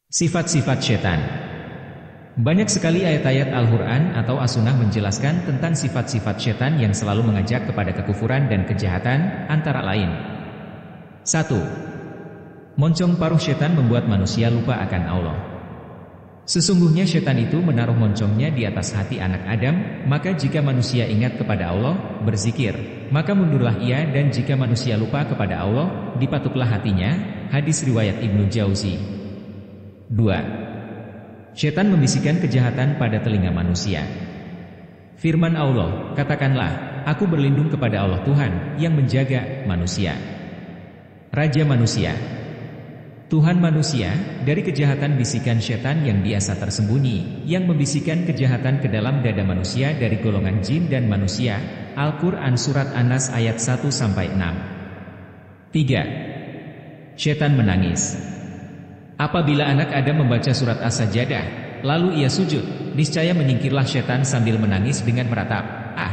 Sifat-sifat setan. Banyak sekali ayat-ayat Al-Quran atau As-Sunnah menjelaskan tentang sifat-sifat setan yang selalu mengajak kepada kekufuran dan kejahatan, antara lain. 1. Moncong paruh setan membuat manusia lupa akan Allah. Sesungguhnya setan itu menaruh moncongnya di atas hati anak Adam, maka jika manusia ingat kepada Allah, berzikir, maka mundurlah ia, dan jika manusia lupa kepada Allah, dipatuklah hatinya. Hadis riwayat Ibnu Jauzi. 2. Setan membisikkan kejahatan pada telinga manusia. Firman Allah, katakanlah, aku berlindung kepada Allah Tuhan, yang menjaga manusia. Raja manusia. Tuhan manusia, dari kejahatan bisikan setan yang biasa tersembunyi, yang membisikkan kejahatan ke dalam dada manusia dari golongan jin dan manusia. Al-Quran Surat An-Nas ayat 1-6. 3. Setan menangis. Apabila anak Adam membaca surat As-Sajdah, lalu ia sujud, niscaya menyingkirlah setan sambil menangis dengan meratap, "Ah,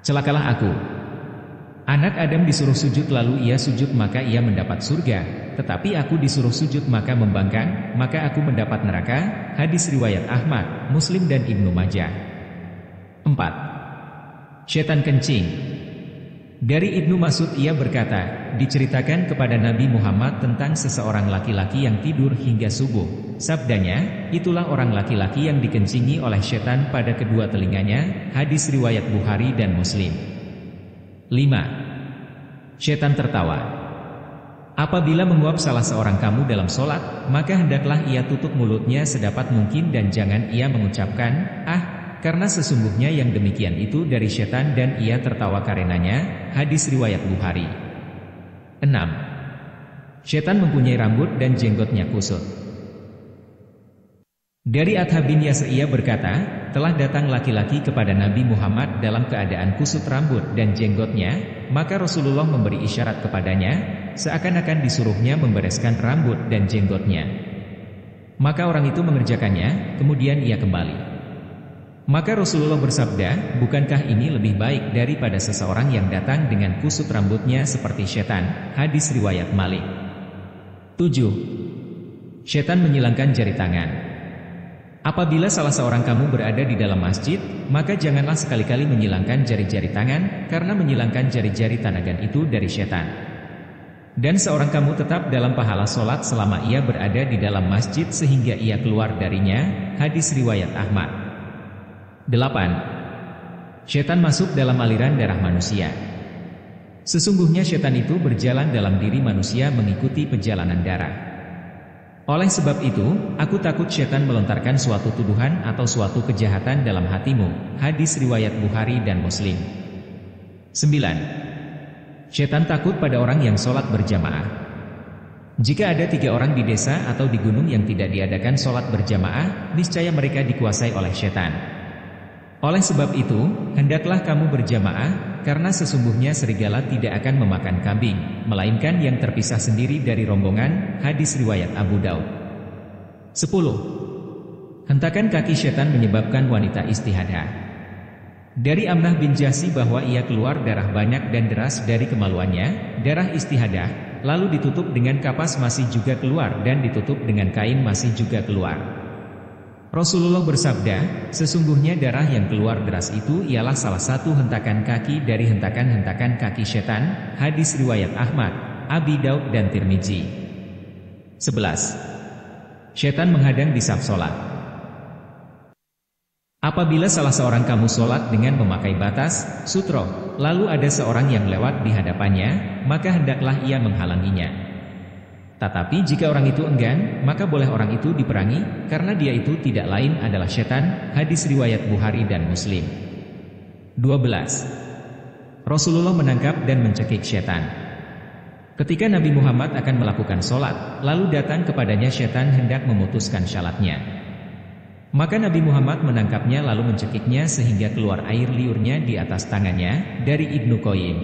celakalah aku." Anak Adam disuruh sujud lalu ia sujud maka ia mendapat surga, tetapi aku disuruh sujud maka membangkang, maka aku mendapat neraka. Hadis riwayat Ahmad, Muslim dan Ibnu Majah. 4. Setan kencing. Dari Ibnu Mas'ud ia berkata, diceritakan kepada Nabi Muhammad tentang seseorang laki-laki yang tidur hingga subuh. Sabdanya, itulah orang laki-laki yang dikencingi oleh setan pada kedua telinganya. Hadis riwayat Bukhari dan Muslim. 5. Setan tertawa. Apabila menguap salah seorang kamu dalam sholat, maka hendaklah ia tutup mulutnya sedapat mungkin dan jangan ia mengucapkan, "Ah," karena sesungguhnya yang demikian itu dari setan dan ia tertawa karenanya. Hadis riwayat Bukhari. 6. Setan mempunyai rambut dan jenggotnya kusut. Dari Atha bin Yasir ia berkata, telah datang laki-laki kepada Nabi Muhammad dalam keadaan kusut rambut dan jenggotnya, maka Rasulullah memberi isyarat kepadanya, seakan-akan disuruhnya membereskan rambut dan jenggotnya. Maka orang itu mengerjakannya, kemudian ia kembali. Maka Rasulullah bersabda, bukankah ini lebih baik daripada seseorang yang datang dengan kusut rambutnya seperti setan? Hadis riwayat Malik. 7. Setan menyilangkan jari tangan. Apabila salah seorang kamu berada di dalam masjid, maka janganlah sekali-kali menyilangkan jari-jari tangan, karena menyilangkan jari-jari tanagan itu dari setan. Dan seorang kamu tetap dalam pahala sholat selama ia berada di dalam masjid sehingga ia keluar darinya. Hadis riwayat Ahmad. 8. Setan masuk dalam aliran darah manusia. Sesungguhnya setan itu berjalan dalam diri manusia mengikuti perjalanan darah. Oleh sebab itu, aku takut setan melontarkan suatu tuduhan atau suatu kejahatan dalam hatimu. Hadis riwayat Bukhari dan Muslim. 9. Setan takut pada orang yang sholat berjamaah. Jika ada 3 orang di desa atau di gunung yang tidak diadakan sholat berjamaah, niscaya mereka dikuasai oleh setan. Oleh sebab itu, hendaklah kamu berjamaah, karena sesungguhnya serigala tidak akan memakan kambing, melainkan yang terpisah sendiri dari rombongan. Hadis riwayat Abu Daud. 10. Hentakan kaki setan menyebabkan wanita istihadah. Dari Amnah bin Jasi bahwa ia keluar darah banyak dan deras dari kemaluannya, darah istihadah, lalu ditutup dengan kapas masih juga keluar dan ditutup dengan kain masih juga keluar. Rasulullah bersabda, sesungguhnya darah yang keluar deras itu ialah salah satu hentakan kaki dari hentakan-hentakan kaki setan. Hadis riwayat Ahmad, Abi Daud dan Tirmizi. 11. Setan menghadang di saf sholat. Apabila salah seorang kamu sholat dengan memakai batas, sutro, lalu ada seorang yang lewat di hadapannya, maka hendaklah ia menghalanginya. Tetapi jika orang itu enggan, maka boleh orang itu diperangi, karena dia itu tidak lain adalah setan. Hadis riwayat Bukhari dan Muslim. 12. Rasulullah menangkap dan mencekik setan. Ketika Nabi Muhammad akan melakukan sholat, lalu datang kepadanya setan hendak memutuskan syalatnya. Maka Nabi Muhammad menangkapnya lalu mencekiknya sehingga keluar air liurnya di atas tangannya. Dari Ibnu Qayyim.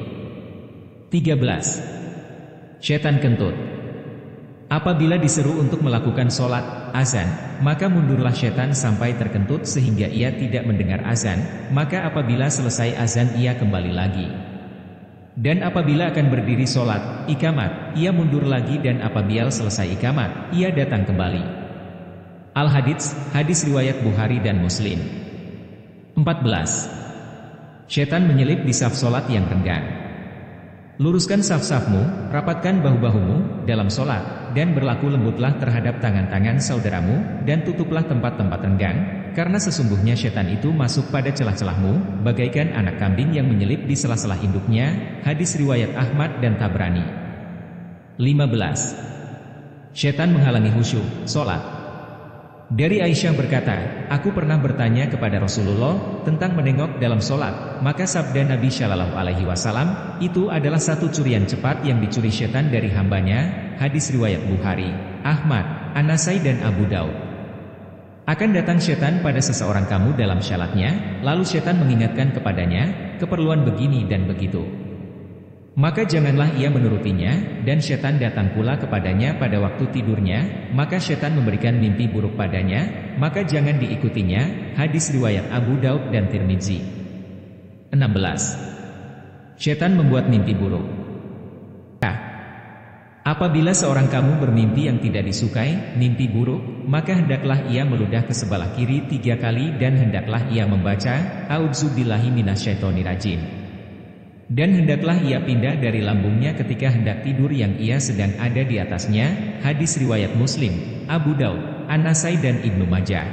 13. Setan kentut. Apabila diseru untuk melakukan sholat, azan, maka mundurlah setan sampai terkentut sehingga ia tidak mendengar azan, maka apabila selesai azan ia kembali lagi. Dan apabila akan berdiri sholat, ikamat, ia mundur lagi dan apabila selesai ikamat, ia datang kembali. Al-Hadits, hadis riwayat Bukhari dan Muslim. 14. Syaitan menyelip di saf sholat yang renggang. Luruskan saf-safmu, rapatkan bahu-bahumu dalam sholat, dan berlaku lembutlah terhadap tangan-tangan saudaramu, dan tutuplah tempat-tempat renggang, karena sesungguhnya syaitan itu masuk pada celah-celahmu, bagaikan anak kambing yang menyelip di sela-sela induknya. Hadis riwayat Ahmad dan Tabrani. 15. Syaitan menghalangi khusyuk sholat. Dari Aisyah berkata, aku pernah bertanya kepada Rasulullah tentang menengok dalam sholat, maka sabda Nabi Shallallahu Alaihi Wasallam, itu adalah satu curian cepat yang dicuri syaitan dari hambanya. Hadis riwayat Bukhari, Ahmad, An-Nasai dan Abu Daud. Akan datang syaitan pada seseorang kamu dalam syalatnya, lalu syaitan mengingatkan kepadanya, keperluan begini dan begitu. Maka janganlah ia menurutinya, dan syaitan datang pula kepadanya pada waktu tidurnya, maka syaitan memberikan mimpi buruk padanya, maka jangan diikutinya. Hadis riwayat Abu Daud dan Tirmizi. 16. Syaitan membuat mimpi buruk. Apabila seorang kamu bermimpi yang tidak disukai, mimpi buruk, maka hendaklah ia meludah ke sebelah kiri 3 kali dan hendaklah ia membaca, A'udzubillahi minasyaitonirrajim. Dan hendaklah ia pindah dari lambungnya ketika hendak tidur yang ia sedang ada di atasnya. Hadis riwayat Muslim, Abu Daud, An-Nasai dan Ibnu Majah.